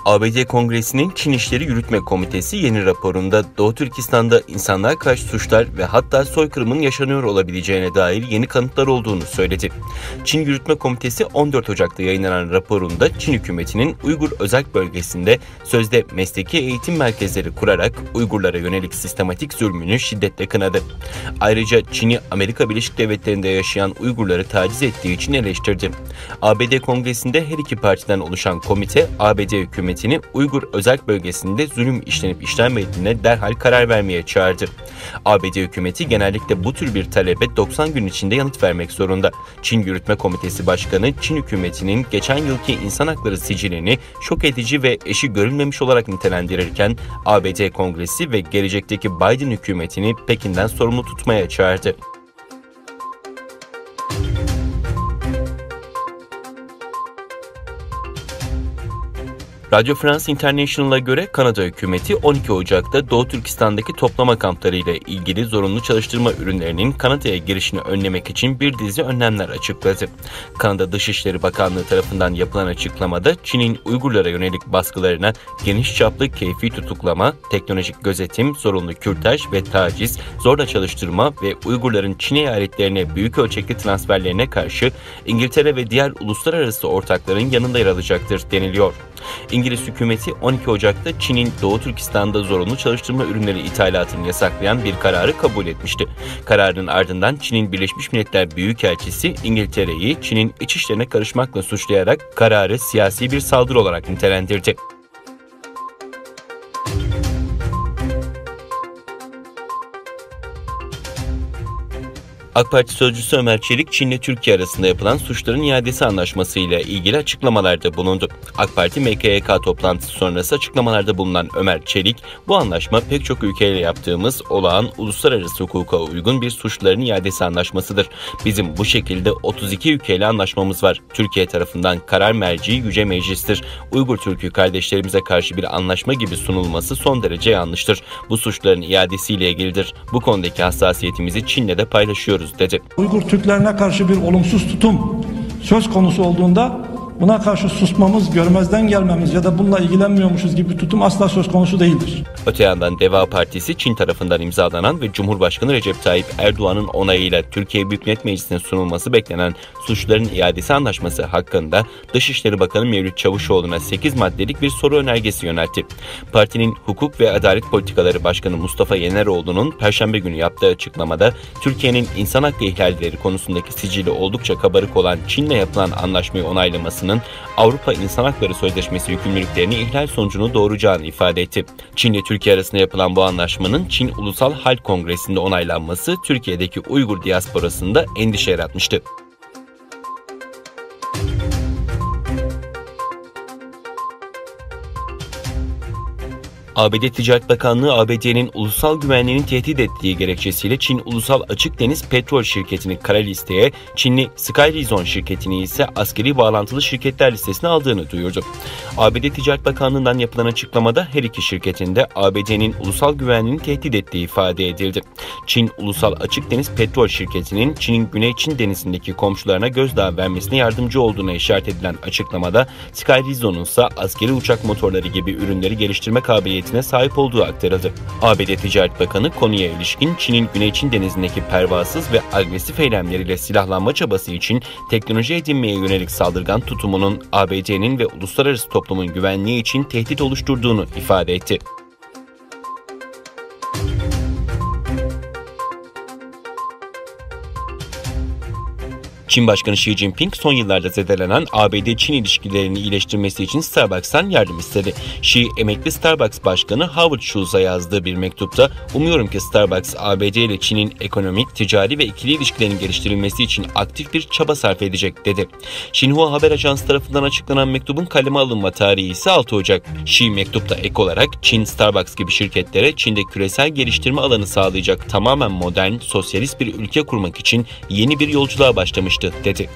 ABD Kongresi'nin Çin İşleri Yürütme Komitesi yeni raporunda Doğu Türkistan'da insanlığa karşı suçlar ve hatta soykırımın yaşanıyor olabileceğine dair yeni kanıtlar olduğunu söyledi. Çin Yürütme Komitesi 14 Ocak'ta yayınlanan raporunda Çin hükümetinin Uygur Özerk Bölgesi'nde sözde mesleki eğitim merkezleri kurarak Uygurlara yönelik sistematik zulmünü şiddetle kınadı. Ayrıca Çin'i Amerika Birleşik Devletleri'nde yaşayan Uygurları taciz ettiği için eleştirdi. ABD Kongresi'nde her iki partiden oluşan komite, ABD hükümetini Uygur Özerk Bölgesi'nde zulüm işlenip işlenmediğine derhal karar vermeye çağırdı. ABD hükümeti genellikle bu tür bir talebe 90 gün içinde yanıt vermek zorunda. Çin Yürütme Komitesi Başkanı, Çin hükümetinin geçen yılki insan hakları sicilini şok edici ve eşi görülmemiş olarak nitelendirirken, ABD Kongresi ve gelecekteki Biden hükümetini Pekin'den sorumlu tutmaya çağırdı. Radio France International'a göre Kanada hükümeti 12 Ocak'ta Doğu Türkistan'daki toplama kampları ile ilgili zorunlu çalıştırma ürünlerinin Kanada'ya girişini önlemek için bir dizi önlemler açıkladı. Kanada Dışişleri Bakanlığı tarafından yapılan açıklamada Çin'in Uygurlara yönelik baskılarına geniş çaplı keyfi tutuklama, teknolojik gözetim, zorunlu kürtaj ve taciz, zorla çalıştırma ve Uygurların Çin eyaletlerine büyük ölçekli transferlerine karşı İngiltere ve diğer uluslararası ortakların yanında yer alacaktır deniliyor. İngiliz hükümeti 12 Ocak'ta Çin'in Doğu Türkistan'da zorunlu çalıştırma ürünleri ithalatını yasaklayan bir kararı kabul etmişti. Kararın ardından Çin'in Birleşmiş Milletler Büyükelçisi İngiltere'yi Çin'in iç işlerine karışmakla suçlayarak kararı siyasi bir saldırı olarak nitelendirdi. AK Parti sözcüsü Ömer Çelik, Çin'le Türkiye arasında yapılan suçların iadesi anlaşması ile ilgili açıklamalarda bulundu. AK Parti MKYK toplantısı sonrası açıklamalarda bulunan Ömer Çelik, bu anlaşma pek çok ülkeyle yaptığımız olağan uluslararası hukuka uygun bir suçların iadesi anlaşmasıdır. Bizim bu şekilde 32 ülkeyle anlaşmamız var. Türkiye tarafından karar merci Yüce Meclis'tir. Uygur Türk'ü kardeşlerimize karşı bir anlaşma gibi sunulması son derece yanlıştır. Bu suçların iadesiyle ilgilidir. Bu konudaki hassasiyetimizi Çin'le de paylaşıyoruz dedi. Uygur Türklerine karşı bir olumsuz tutum söz konusu olduğunda buna karşı susmamız, görmezden gelmemiz ya da bununla ilgilenmiyormuşuz gibi bir tutum asla söz konusu değildir. Öte yandan Deva Partisi, Çin tarafından imzalanan ve Cumhurbaşkanı Recep Tayyip Erdoğan'ın onayıyla Türkiye Büyük Millet Meclisi'ne sunulması beklenen suçların iadesi anlaşması hakkında Dışişleri Bakanı Mevlüt Çavuşoğlu'na 8 maddelik bir soru önergesi yöneltti. Partinin Hukuk ve Adalet Politikaları Başkanı Mustafa Yeneroğlu'nun Perşembe günü yaptığı açıklamada Türkiye'nin insan hakkı ihlalleri konusundaki sicili oldukça kabarık olan Çin'le yapılan anlaşmayı onaylaması Avrupa İnsan Hakları Sözleşmesi yükümlülüklerini ihlal sonucunu doğuracağını ifade etti. Çin ile Türkiye arasında yapılan bu anlaşmanın Çin Ulusal Halk Kongresi'nde onaylanması Türkiye'deki Uygur diasporasında endişe yaratmıştı. ABD Ticaret Bakanlığı, ABD'nin ulusal güvenliğini tehdit ettiği gerekçesiyle Çin Ulusal Açık Deniz Petrol Şirketi'ni kara listeye, Çinli Skyrizon şirketini ise askeri bağlantılı şirketler listesine aldığını duyurdu. ABD Ticaret Bakanlığı'ndan yapılan açıklamada her iki şirketin de ABD'nin ulusal güvenliğini tehdit ettiği ifade edildi. Çin Ulusal Açık Deniz Petrol Şirketi'nin Çin'in Güney Çin Denizi'ndeki komşularına gözdağı vermesine yardımcı olduğuna işaret edilen açıklamada, Skyrizon'un ise askeri uçak motorları gibi ürünleri geliştirme kabiliyeti sahip olduğu aktarıldı. ABD Ticaret Bakanı konuya ilişkin Çin'in Güney Çin Denizi'ndeki pervasız ve agresif eylemleriyle silahlanma çabası için teknoloji edinmeye yönelik saldırgan tutumunun ABD'nin ve uluslararası toplumun güvenliği için tehdit oluşturduğunu ifade etti. Çin Başkanı Xi Jinping son yıllarda zedelenen ABD-Çin ilişkilerini iyileştirmesi için Starbucks'tan yardım istedi. Xi, emekli Starbucks Başkanı Howard Schultz'a yazdığı bir mektupta, "Umuyorum ki Starbucks, ABD ile Çin'in ekonomik, ticari ve ikili ilişkilerinin geliştirilmesi için aktif bir çaba sarf edecek," dedi. Xinhua Haber Ajansı tarafından açıklanan mektubun kaleme alınma tarihi ise 6 Ocak. Xi mektupta ek olarak, Çin, Starbucks gibi şirketlere Çin'de küresel geliştirme alanı sağlayacak tamamen modern, sosyalist bir ülke kurmak için yeni bir yolculuğa başlamıştı, dedi.